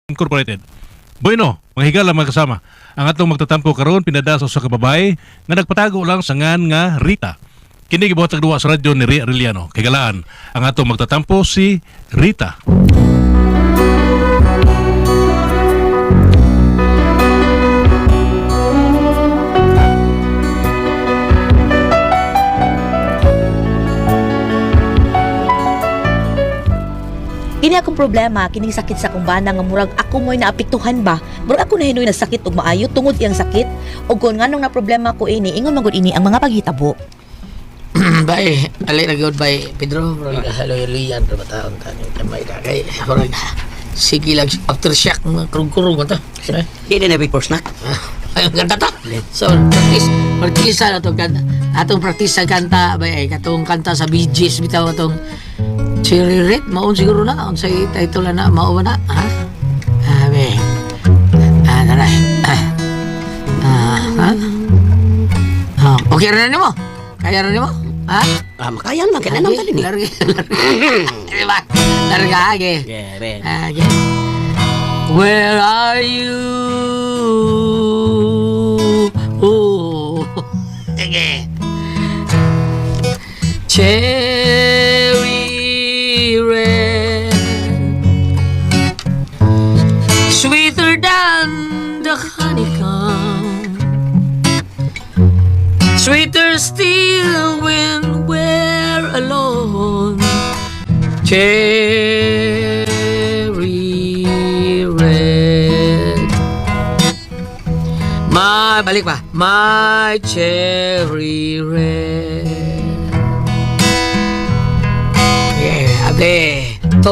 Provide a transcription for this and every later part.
Incorporated. Bueno, mga higala mga kasama. Ang atong magtatampo karon pinadaso sa kababay nga nagpatago lang sa ngan nga Rita. Kini gibuhat sa duwa sa radyo ni Ria Arellano. Kagalaan, ang atong magtatampo si Rita. Kini akong problema, kining sakit sa akong bana nga murag ako mo'y naapektuhan ba? Murag ako na hinoy nagsakit og maayo tungod iyang sakit. Og kung nganong na problema ko ini, ingon magud ini ang mga paghitabo. Bye, alay na good bye Pedro. Murag haloy-haloyan ra bataon tanin kamay na kay. Murag sige lang aftershock mga kurung-kurung ta. Hindi na before snack. Ayun kanta ta. So, practice na to kanta. Atong practice sa kanta bay katong kanta sa Bee Gees bitaw atong Cherry Red maun siguro na unsay title na mao na ha. Abe. Naray. Okay ra nimo. Kaya ra nimo? Ha? Makaya naman, kailan naman tali ni. Larga. Diba? Larga, age. Yeah, ben. Age. Where are you? Oh. Age. Cherry red, sweeter than the honeycomb, sweeter still when we're alone. Cherry red, balik pa, my cherry red. Yeah, able.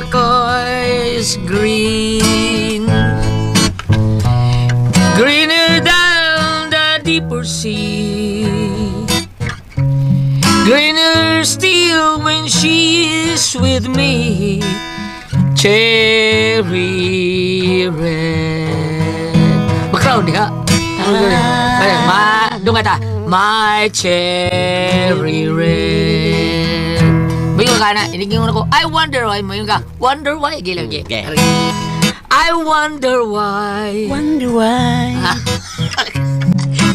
Turquoise green, greener than the deeper sea, greener still when she is with me. Cherry red. Background diha. Dunga ta. My cherry red. Mayon ka na, iniging ko, I wonder why, mayon ka, wonder why, gilang gi. I wonder why. Wonder why.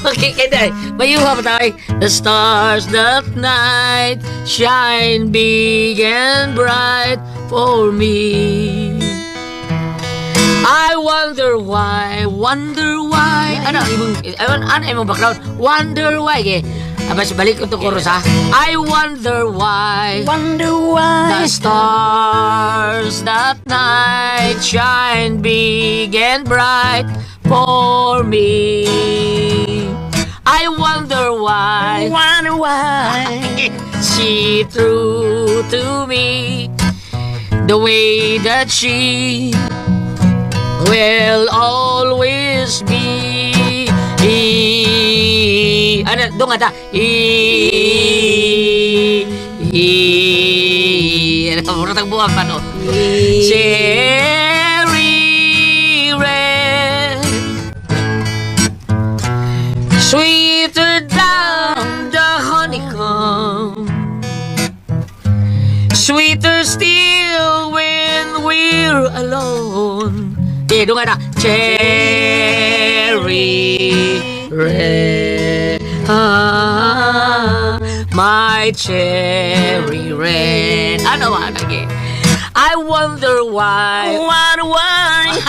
Okay, kaya mayon ka patay. The stars that night shine big and bright for me. I wonder why. Ano imong background? Wonder why, ge. Abas balik ko to chorus ha. I wonder why. Wonder why. The stars that night shine big and bright for me. I wonder why. Wonder why. She true to me the way that she will always be. Ano, doon nga ta. Ano, muratang buwan pa, no? Cherry red, sweeter than the honeycomb, sweeter still when we're alone. Doon nga ta. Cherry red, my cherry red. Ano ba lagi? I wonder why. Wonder why.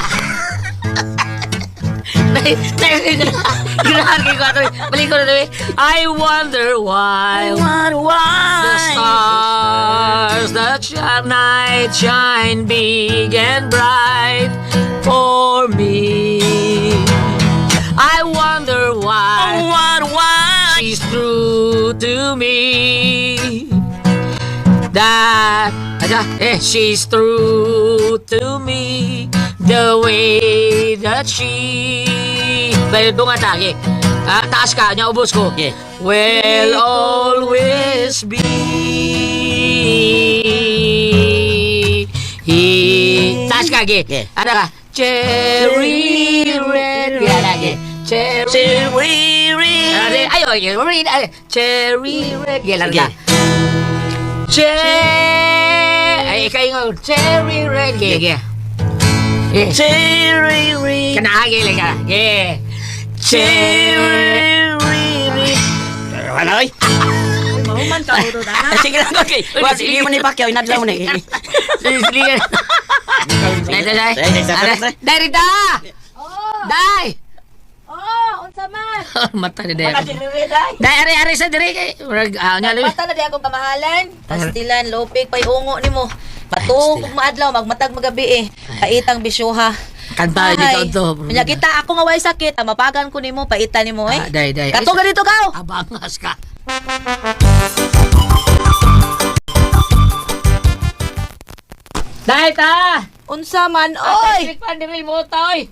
Balik ko na tabi. I wonder why. Wonder why. The stars that night shine big and bright for me. I wonder why. Wonder why. She's true to me. That she's true to me the way that she. Pero doon nga tagi. Taas ka niya, ubos ko. Yeah. Will always be. Taas ka, ge. Yeah. Ano ka? Cherry red. Kaya lagi. Cherry red. Ayo, cherry red. Kaya lang ka. Cherry. Ay, kayo nga. Cherry red. Kaya. Yeah. Cherry. Kanahagi lang ka. Yeah. Cherry. Ano oy? Mahuman ka uro na. Sige lang okay. Wa sige man ni Pacquiao inadlaw ni. Sige, sige. Day, day, day. Day, Rita! Day! Unsa man? Mata ni Day. Day, ari sa diri kay. Nga Mata na di akong kamahalan. Pastilan, lopik, payungo nimo. Matug ug maadlaw magmatag magabi eh. Kaitang bisyoha. Kanta di ka to. Nya kita ako nga way sakit, mapagan ko nimo, paitan nimo eh. Day, day. Katong dito ka. Abangas ka. Day, ta! Unsa man oy? Oy! Pandiri mo, toy!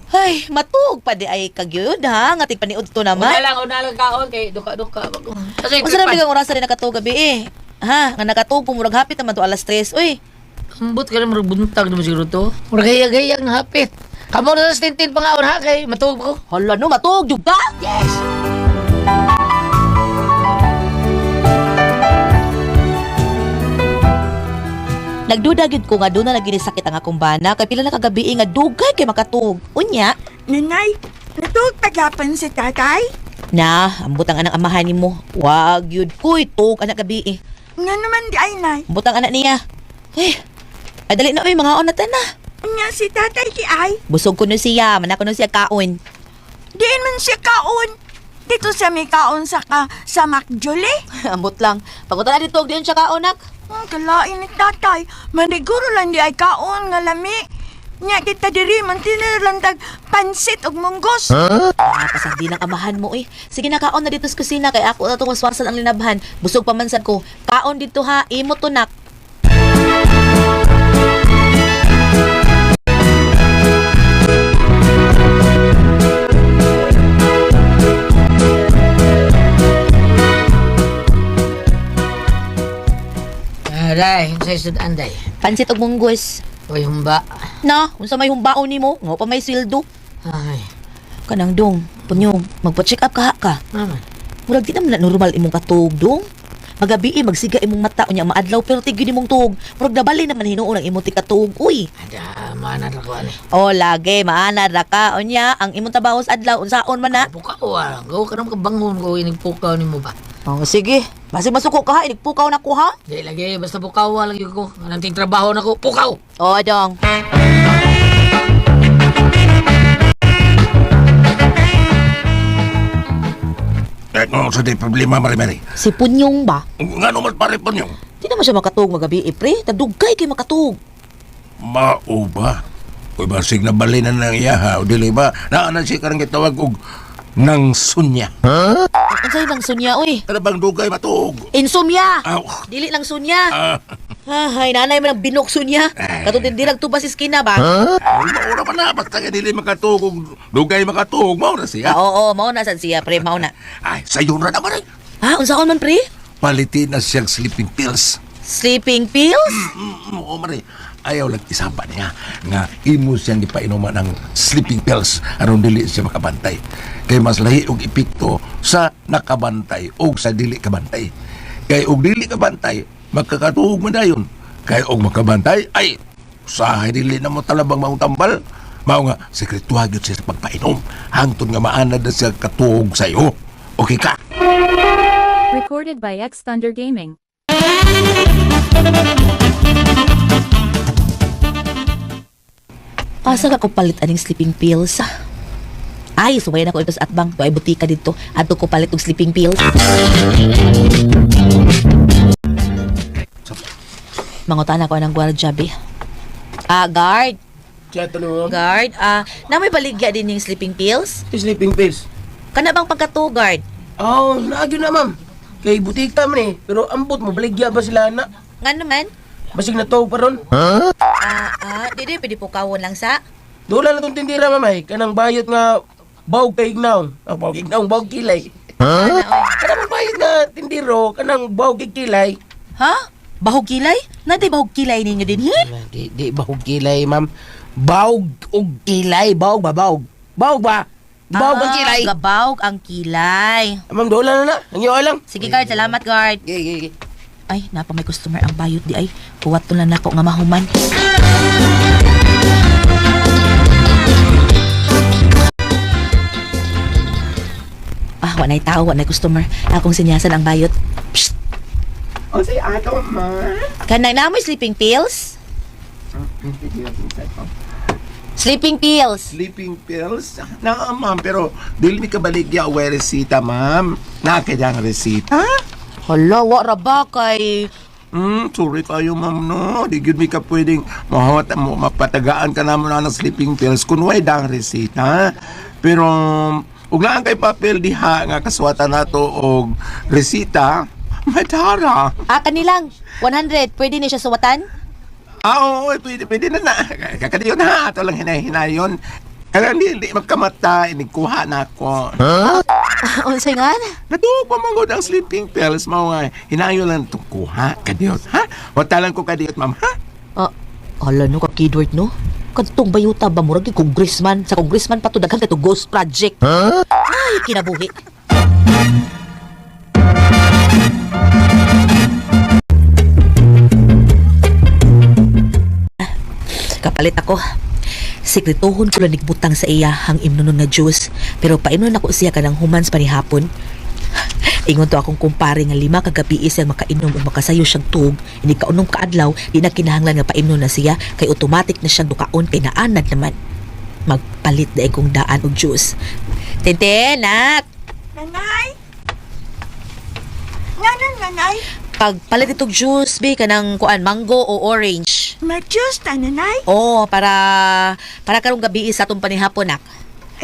Ay, matug pa di ay kagyud ha, nga tigpaniud to naman. Una lang kaon kay duka-duka. Kasi Unsa na bigang oras rin nakatug gabi eh? Ha, nga nakatug murag hapit naman to alas 3. Uy, ambot ka na buntag naman siguro to. Murag gayag-gayag na hapit. Kamo na sa tintin pa nga ha kay matug ko. hala no matug jud ka? Yes! Nagduda gyud ko nga doon na lagi ni sakit ang akong bana kay pila na kagabi nga dugay kay makatug. Unya, Nanay, natulog tagapan si tatay? na ambot ang anang amahan nimo. Wag yun kuy tug anak gabi eh. Nga naman di ay, nay. Ambot ang anak niya. Ay dali na oy mga onatan na. Nga si tatay ki ay, Busog ko no siya, manako no siya kaon. diin man siya kaon. Dito sa may kaon sa Macjole. Ambot lang. Pagunta na dito diyan siya kaonak. Kalain ni tatay, maniguro lang di ay kaon nga lami. Nya kita diri man tinirlantag pansit og munggos. Pasagdi ng amahan mo eh. Sige na kaon na dito sa kusina kay ako na itong waswasan ang linabhan. Busog pamansan ko. Kaon dito ha, imo to nak. Day, sa isod anday. Pansit og munggos. Oy, humba. Na, unsa may humbaon nimo? Nga pa may sildo. Ay, Kanang dong, punyong, magpa-check up ka. naman. Murag di naman na normal imong katug dong. Magabi magsiga imong mata unya maadlaw pero tigyo nimong tug. Murag nabali naman hinuon ang imong tikatug. Uy. Ada, mana na ko ani. Oh, lagi maana ra ka unya ang imong tabawos adlaw unsaon man na. Pukaw ah. Gaw ka naman kabangon ko inigpukaw ni mo ba? Oh, sige. Basi masuko ka ha, inigpukaw na ko ha. Di lagi, basta pukaw lagi ko. Anong trabaho na ko, pukaw! Oh, dong. Ano sa di problema, Mari-Mari? Si Punyong ba? Nga naman pare po niyo? Di naman siya makatug magabi, pre. Tagdugay kay makatug. Mao ba? Uy, basig na balinan ng iyaha o dili ba? Naanan siya karang gitawag og nang sunya. Ang sa'yo ng sunya, uy. Ano bang dugay matug? Insomnia! Aw, Dili lang sunya. ah, Ay, nanay mo ng binok sunya. Katong di nagtubas si skina ba? maura pa na, basta ka dili makatug og dugay makatug, mao na siya. Oo, mao na sad siya, pre, mao na. Ay, sayo na naman eh. Ha, unsaon man, pre? Palitin na siyang sleeping pills. Sleeping pills? Oo, Mari. Ayaw lang isamba niya nga imo siyang ipainuman ng sleeping pills aron dili siya makabantay. Kay mas lahi og epekto sa nakabantay o sa dili kabantay. Kay og dili kabantay, magkakatuog man dayon. Kay og makabantay, ay, usahay dili na mo talabang maong tambal. Mao nga, sekretuha gyud siya sa pagpainom. Hangtod nga maanad na siya katuog sa iyo. Okay ka? Recorded by X Thunder Gaming. Asa ka ko palit aning sleeping pills? Ay, sumayan ako ito sa atbang. Ito ay butika dito. Ato ko palit og sleeping pills. Mangutan ako ng gwardiya, be. Guard. Guard, na may baligya din yung sleeping pills? Sleeping pills. Kana bang pagkato, guard? Oh, naagyo na ma'am. Kay butika man eh. Pero ambot mo, baligya ba sila na? Nga naman? Basig na tawag pa ron. Didi, pwede po kawon lang sa. Dola na itong tindira mamay. Kanang bayot nga bawg kay ignaw. Bawg ignaw, bawg kilay. Kanang bayot nga tindiro, kanang bawg kay kilay. Ha? Bahog kilay? Nadi bahog kilay ninyo din, he? Di bawg kilay, ma'am. Bawg og kilay. Bawg ba, bawg? Bawg ba? Bawg ang kilay. Gabawg ang kilay. Ma'am, dola na. Nangyo lang. Sige, guard. Salamat, guard. Gigi. Ay, napa may customer ang bayot di ay. Kuwat to lang nako nga mahuman. Wa na'y tao, wa na'y customer. Akong sinyasan ang bayot. Psst! O say ato, ma. Kanay na mo'y sleeping pills? Sleeping pills. Sleeping pills? Na, ma'am, pero dili mi ka baligya o resita, ma'am. Nakakaya ang resita? Hala, wa ra ba kay... Sorry kayo, ma'am, no. Di gyud mi ka pwedeng mapatagaan ka naman ng sleeping pills kung way dang resita. Pero, ug laan kay papel diha nga kaswatan nato og resita, madara. Kanilang, 100, pwede ni siya suwatan? Oo, pwede na na. Kakadiyo na, ato lang hinay-hinayon. Kaya hindi magkamata, inikuha na ako. Unsay nga? Natuwa pa magod ang sleeping pills, mo nga. Hinayo lang itong kuha, kadiyot, ha? Watalan ko kadiyot, ma'am, ha? Hala no, ka-keyword no? Kadtong bayuta ba murag yung congressman? Sa congressman pa to daghan kato ghost project. Ay, kinabuhi. Kapalit ako. Sekretohon ko lang nigbutang sa iya ang imnunon nga juice. Pero painon ako siya kanang humans pa ni hapon. Ingon to akong kumpare nga 5 kagabi siyang makainom o makasayo siyang tug. Ini kaunong kaadlaw, di na kinahanglan nga paimnon na siya kay automatic na siyang dukaon kay naanad naman. Magpalit na akong daan og juice. Tente, nak! Nanay? Nanay, nanay? Pagpalit itong juice, be, kanang kuan, mango o orange. Ma-juice ta, nanay? Oo, para karong gabi sa atong panihapon, nak.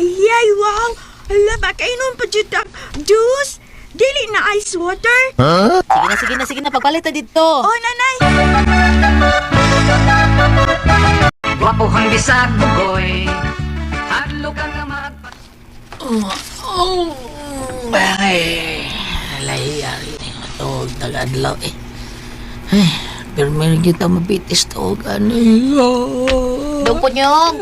Ayay, wow! Hala, makainom pa dyan ang juice? Dili na ice water? Sige na, pagpalit na dito. Oh, nanay! Wapuhang bisag bugoy. Hadlo ka nga maragpat. Ay, lahiari. Matawag tagadlaw eh. Ay, pero meron kita mabitis tawag Dong po niyong.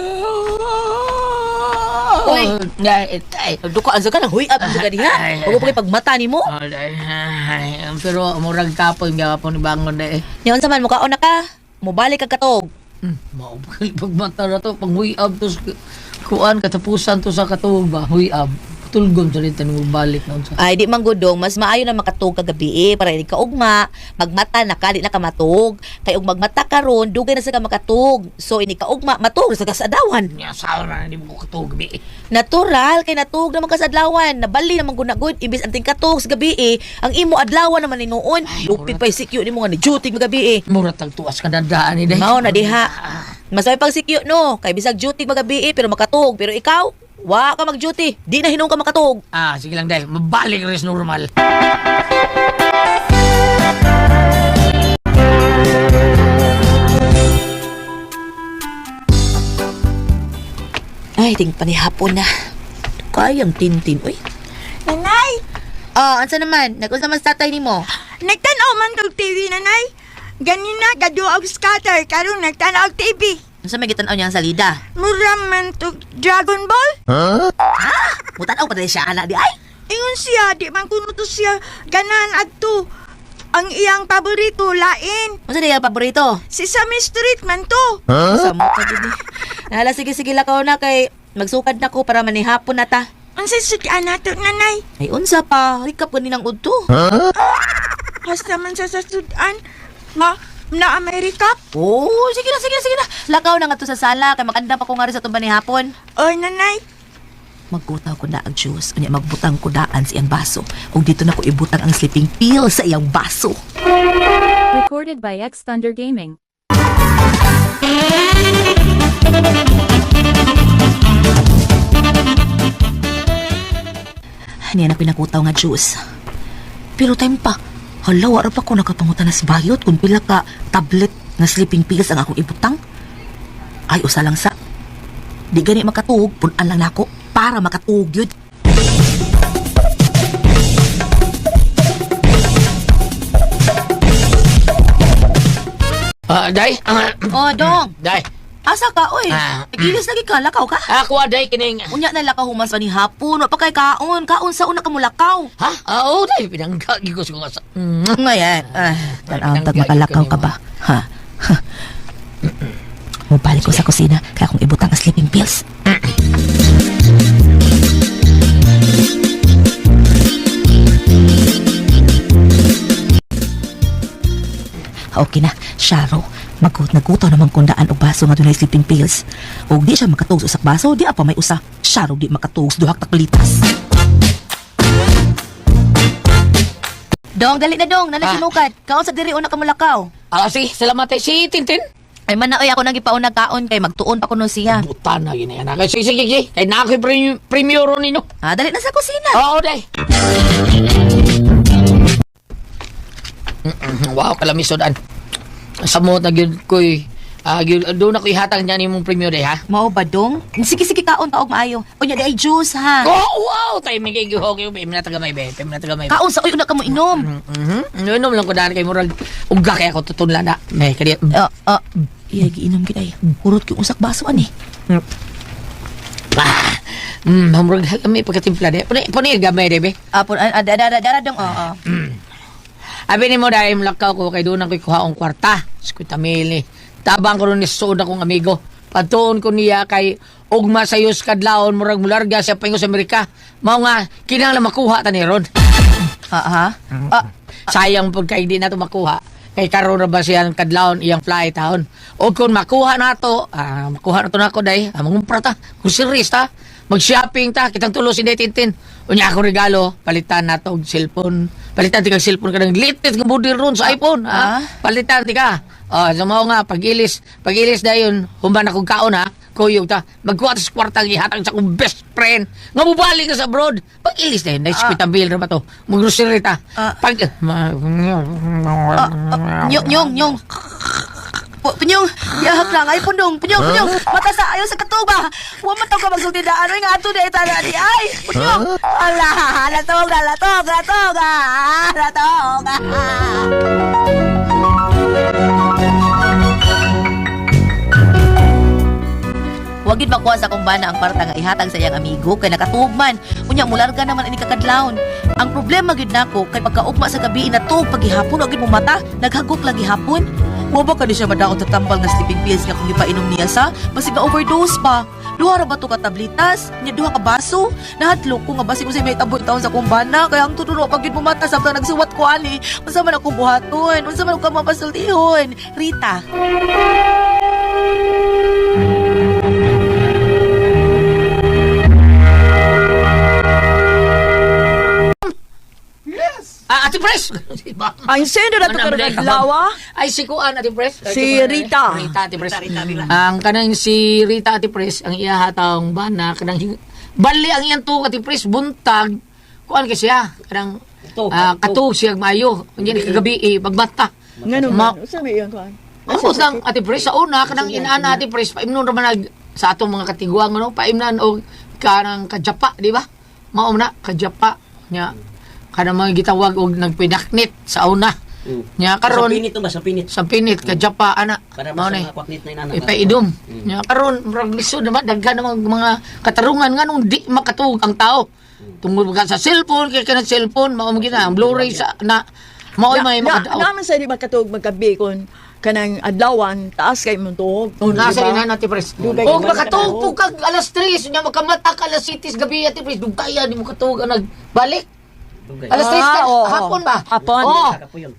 Uy. Ay, Dukaan sa ka ng huy up ka diha. Huwag mo pagay pagmata ni mo. pero murag kapon gapon ni bangon na eh. Niyon sa man, mukaon na ka. Mubalik kag katog. Maubay pagmata na to, pang huyab to, kuan, katapusan to sa katog ba, huyab. Tulgom sa rin tanong balik na unsa. Ay, di man gudong, mas maayo na makatug kagabi para hindi ka ugma, magmata na ka, di na ka matug. Kay ug magmata karon dugay na sa ka makatug. So, ini ka ugma, matug sa kasadawan. Nya sa na hindi mo ko katog gabi. Natural, kay natug naman kasadlawan. Nabali naman gunagod, imbis anting katug sa gabi ang imo adlawan naman ni noon. Lupit pa sikyo ni mo nga ni duty magabi Mura tag tuwas ka dadaan ni day. Mao na diha. Mas may pag sikyo no, kay bisag duty magabi pero makatug. Pero ikaw, wa ka mag-duty. Di na hinong ka makatug. Sige lang day, mabalik rin sa normal. Ay, ting panihapon na. Kayang tintin, uy. Nanay! Ansa naman? Nag-unsa man sa tatay nimo? Nagtanaw man tog TV, nanay. Ganina, kadua og scatter, karon nagtanaw og TV. Unsa may gitan-aw niya ang salida? Mura man tog Dragon Ball. Mutan-aw pa dahil siya anak di ay. Ingon siya, di man kuno to siya ganan adto. Ang iyang paborito, lain. Unsa di ang paborito? Si Sesame Street man to. Sa mo ka din. Hala, sige lakaw na kay magsukad na ko para manihapon na ta. Ang sasudaan nato, nanay. Ay, unsa pa? Rikap ko ninang udto. Basta man sa sasudan. Na Amerika? Oh, sige na. Lakaw na nga to sa sala kay makanda pa ko nga rin sa itong manihapon. Oy, nanay. Magkutaw ko na ang juice. Unya magbutang ko daan sa iyang baso. Kung dito na ko ibutang ang sleeping pill sa iyang baso. Recorded by X Thunder Gaming. Niya na pinakutaw nga juice. Pero time pa, hala, wala pa ko nakapangutan na sa bayot kung pila ka tablet nga sleeping pills ang akong ibutang. Ay, usa lang sa. Di gani makatug, punan lang nako para makatug yun. Day? Dong! Day? Asa ka, oy? Nagilis lagi ka, lakaw ka? Ako day kining. Unya na lakaw humas pa ni hapon, wa pa kay kaon sa una ka mo lakaw. Ha? Oo day, pinanggagi ko sa kasa. Ngayon, tanaw tag makalakaw ka ba? Ha? Mubalik ko sa kusina, kaya kung ibutang ang sleeping pills. Okay na, Sharo. Nagutaw naman kung daan o baso nga dunay sleeping pills. O di siya makatugs usak baso, di apa may usa. Sharo di makatugs duhak takpalitas. Dong, dali na dong, nanaginukat. Kaon sa diri una ka mulakaw. Si, salamat si Tintin. Ay man na oy ako nang gipaunag kaon kay magtuon pa kuno siya. Buta na yun yan. Sige. Kaya na ako'y premium ron ninyo. Dali na sa kusina. Oo, day. Wow, kalamisodan. Sa mo na yun ko'y... doon ako ihatag niya ni mong premium day, ha? Mao ba dong? Sige kaon taog maayo. Unya di ay juice ha. Oh, wow! Tayo may kikihok yung pimnatagamay, be. Kaon sa uy una ka mo inom. Inom lang ko daan kay Murag. Ugga kaya ako tutunla na. May kaya... Iya giinom gid ay. Kurot ki usak baso ani. Murag kami pagkatimpla de. Puni gamay de, be. Apon dara dong. Abi ni mo dahil mulakaw ko kay doon ako kuhaong kwarta. 50,000 ni. Tabang ko rin ni suod akong amigo. Patuon ko niya kay ugma sa yus kadlaon murag mularga siya paingo sa Amerika. Mao nga kinahanglan makuha ta ni Rod. Sayang pud kay di nato makuha. Kay karon ra ba siya kadlawon iyang flight taon. O kung makuha nato, makuha nato nako day, mangumpra ta. Groceries ta. Mag-shopping ta, kitang tulo si Tintin. Unya ako regalo, palitan nato og cellphone. Palitan ti kag cellphone kanang latest nga model ron sa iPhone, ha. Palitan ti ka. So mao nga pagilis dayon, humban akong kaon ha. Kuyog ta, magkuha ta sa kwarta gihatag sa akong best friend. Nga mubalik ka sa abroad. Pagilis dayon, dahil 50,000 ra ba to. Mag-grocery ta. Nyong. Punyong, yahak lang ay punyong. Mata sa ayo sa katuba. Wa man taw ka magsulti daan oy nga ato day tara di ay. Punyong. Ala, latog. Wagid makuha sa kumbana ang parta nga ihatag sa iyang amigo kay nakatugman. Unya mularga naman ani kakadlawon. Ang problema gid nako kay pagkaugma sa gabi natug paghihapon wagid mo mata, naghagok lagi hapon. Wa ba ka di siya madaot sa tambal nga sleeping pills nga kung ipainom niya sa basig na overdose pa. Duha ra ba to ka tablitas? Nya duha ka baso? Nahatlok ko nga basig usay may taboy taon sa kumbana kaya ang tudulo pagid mo mata sabta nagsuwat ko ani. Unsa man akong buhaton? Unsa man ako mapasultihon? Rita. Ate Pres! Ang sino na ito karong adlaw? Ay, si Kuan, Ate Pres. Si Rita. Rita, Ate Pres. Ang kanang si Rita, Ate Pres, ang iyahatang bana, kanang bali ang iyang tuog, Ate Pres, buntag, Kuan kasi siya, kanang katug siya mayo. Hindi kagabi, pagbata. Ngano man? Usa may iyang kuan? Ako lang, Ate Pres, sa una, kanang inaana, Ate Pres, paimnon naman sa atong mga katiguang, paimnan o kanang kajapa, di ba? Maom na, kajapa, niya. Kanang mga gitawag og nagpinaknit sa una. Nya karon Sa pinit. sa pinit kajapa ana. Mao ni. Ipaidom. Nya karon murag lisod naman daghan namang mga katarungan nganong di makatuog ang tao. Tungod ka sa cellphone kay kanang cellphone mao gina ang Blu-ray sa na mao may makadaot. Naman sa di makatuog maggabi kon kanang adlawan taas kay mong tuog. Nasa ina natin pres. Og makatuog po kag alas 3 nya makamata ka alas 7 gabi ati pres dugaya di mo katuog ang nagbalik. Alas 3 ka, hapon ba? Hapon.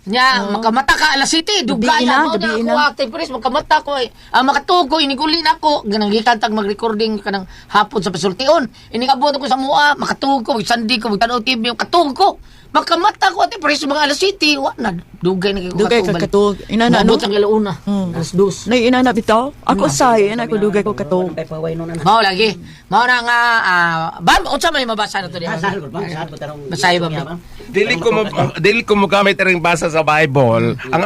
Nya, makamata ka alas 7, dugaya mo na ako active press, makamata ko eh. Makatugo, inigulin ako, ganang tag mag-recording kanang hapon sa pasultion. Inikabot ko sa mua, makatugo, sandi ko, magtanaw TV, makatugo. Makamata ko ati press, mga alas 7, wala, dugay na Dugay ka katug. Inana no? Mabot ang alauna, alas 2. Nay inana bitaw. Ako sayon ako dugay ko katug. Mao lagi. Mao na nga, bam, unsa may mabasa na to diha? Basahin ba? Dili ko mo gamit ring basa sa Bible. Ang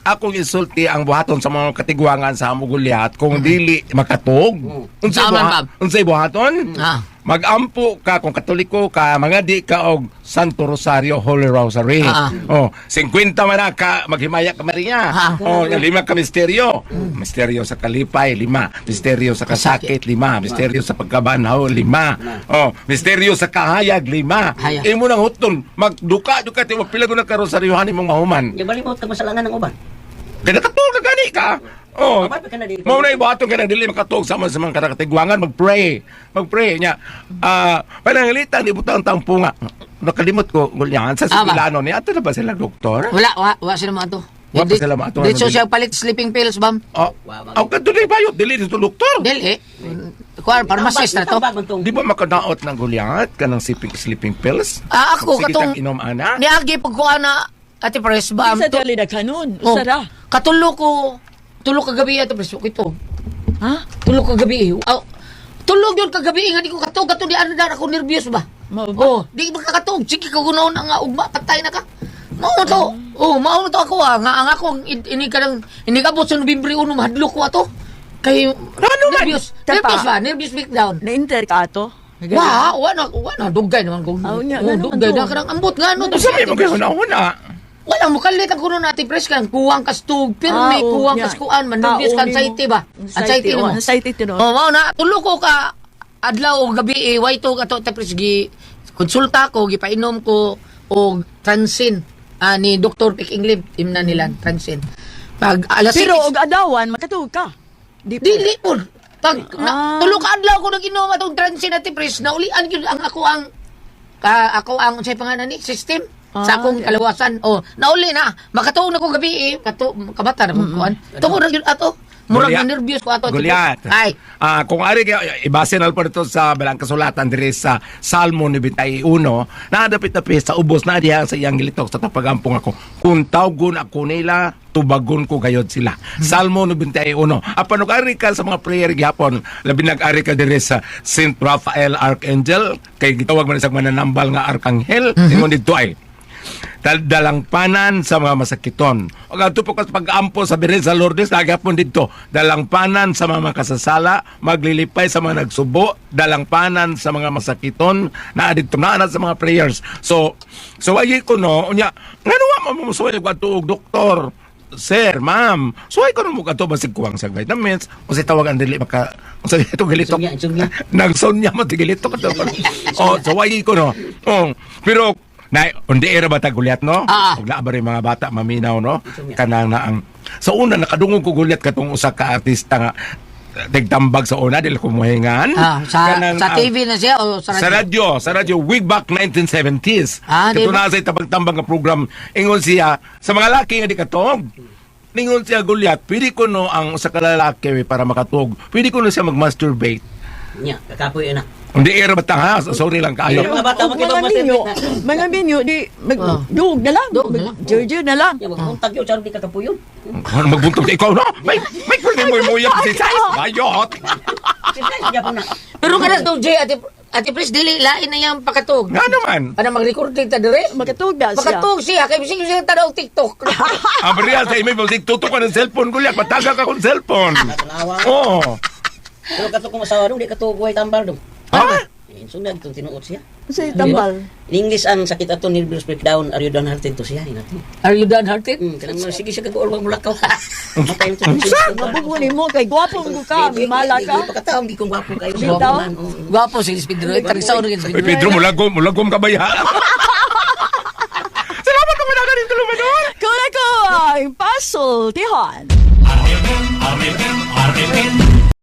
akong isulti ang buhaton sa mga katiguangan sa Mugulyat kung dili makatog. Unsay buhaton? Magampo ka kung Katoliko ka, mga di ka og Santo Rosario, Holy Rosary. 50 man ka maghimaya ka Maria. Yung 5 ka misteryo. Misteryo sa kalipay, 5. Misteryo sa kasakit, 5. Misteryo sa pagkabanhaw, 5. Misteryo sa kahayag, 5. Imo nang huton, magduka ti magpilago na ka rosaryohan imong mahuman. Gibalimot ka masalangan ng uban. Kaya nakatulog na gani ka. Mao na ibuhaton ka na dili makatulog sa mga katigwangan, mag-pray niya. Panangalitan ibutang tampunga. Nakalimot ko gulyan sa Silano ni ato na ba sila doktor? Wala sila mga to. Wa pa sila maato. Dito siya palit sleeping pills, bam. Ang kanto na bayot, dili dito doktor. Dili. Kuan pharmacist na to. Di ba makadaot ng gulyat ka ng sleeping pills? Ako Sige katong tang inom ana. niagi pag ko ana Ate Pres, bam. Isa dali na kanon. Oh, Usara. Tulo kagabi Ate Pres, ito. Ha? Tulo kagabi. Tulog yun kagabi nga di ko katog di ano na ako nervyos ba? Mao ba? Oh, di ba kakatog? Sige ka gunaon nga ugma patay na ka. Mao to. Oh, mao to ako nga ang ako ini kabot sa Nobyembre 1 mahadlok ko ato. Kay nervyos. Tapa. Nervyos ba? Nervyos breakdown. Na-inter ka ato? Wala dugay naman ko. Aw, nya, Oh, ganun dugay man to. na karang ambot nga no. Sa may mga una. Wala mo kalit ang kuno natin pres kan kuwang kastug pero may kuwang kaskuan man nervyos kan anxiety ba? Anxiety mo. Anxiety to no. Oh, mao na tulo ko ka adlaw o gabi way to ato tapos gi konsulta ko gipainom ko og Transin ni Dr. Pick Inglib imna nila Transin. Pag alas Pero 6 og adawan makatuog ka. dili po. Pag tulo ka adlaw ko naginom atong Transin at pres naulian gyud ang ako ang unsay pangalan ni system sa akong kalawasan. Oh, nauli na. Makatuog na ko gabi kabata na ko kuan. Tumo ra gyud ato. Murag na nervyos ko ato. Gulyat. Ay. Kung ari ibase na po dito sa balang kasulatan diri sa Salmo 91, nadapit-dapit sa ubos na diha sa iyang gilitok sa tapagampong ako. Kung tawgon ako nila, tubagon ko gayod sila. Salmo 91. Apan ari ka sa mga prayer gihapon, labi nag-ari ka diri sa Saint Raphael Archangel, kay gitawag man sa mananambal nga arkanghel, ingon dito ay dalangpanan sa mga masakiton. O ganito po kas pag-ampo sa Birhen sa Lourdes, nagapon dito, dalangpanan sa mga makasasala, maglilipay sa mga nagsubo, dalangpanan sa mga masakiton, na dito na sa mga prayers. So ay ko no, unya, nga mo suway ko atuog doktor, sir, ma'am, suway ko no mo kato basig kuwang sa vitamins, o si tawagan dili maka, o sa ito gilitok, nagsonya mo, tigilitok kato. So ay ko no, pero, hindi era bata gulyat no? Huwag na ba rin mga bata maminaw no? Kanang na ang... Sa una, nakadungog ko gulyat katong usa ka artista nga nagtambag sa una, dili ko muhingan. Sa TV na siya o sa radyo? Sa radyo, way back 1970s. di Ito ba? na sa tabag-tambag nga program. Ingon siya, sa mga laki nga di katong, ningon siya gulyat, pwede ko no ang usa ka lalaki para makatog, pwede ko no siya mag-masturbate. Nya, kakapoy na. Hindi era batang ha, sorry lang kayo. Mga bata Mga minyo, di, dug na lang. Jojo na lang. Ya, magpuntag yun, sarap di kakapoy yun. Ano magbuntog ikaw no? May pwede mo imuyap si size. Bayot. Pero kada to Jay Ate Pres dili lain na yang pakatog. Nga naman. Ana mag-record ta dire? Makatuog na siya. Pakatog siya kay bisig siya tanaw TikTok. Abriya sa email, tutok ka ng cellphone ko liya. Pataga ka kong cellphone. Oo. Pero kato kong asawa dong, di kato kuhay tambal dong. Ha? Sunod itong tinuot siya. Sa tambal. In English, ang sakit ato nervous breakdown, are you downhearted to siya? Are you done-hearted? Kanang sige siya kag-orwag mulakaw. Matay mo Mabubuli mo, kay gwapo mo ka, mala ka. Hindi pa kataong, di kong gwapo kayo. Bitaw? Gwapo si Pedro, tarisaw na Uy, Pedro, mulagom ka ba ya? Salamat naman na rin tulungan doon. Kung ako, ang puzzle, Tihon. RMN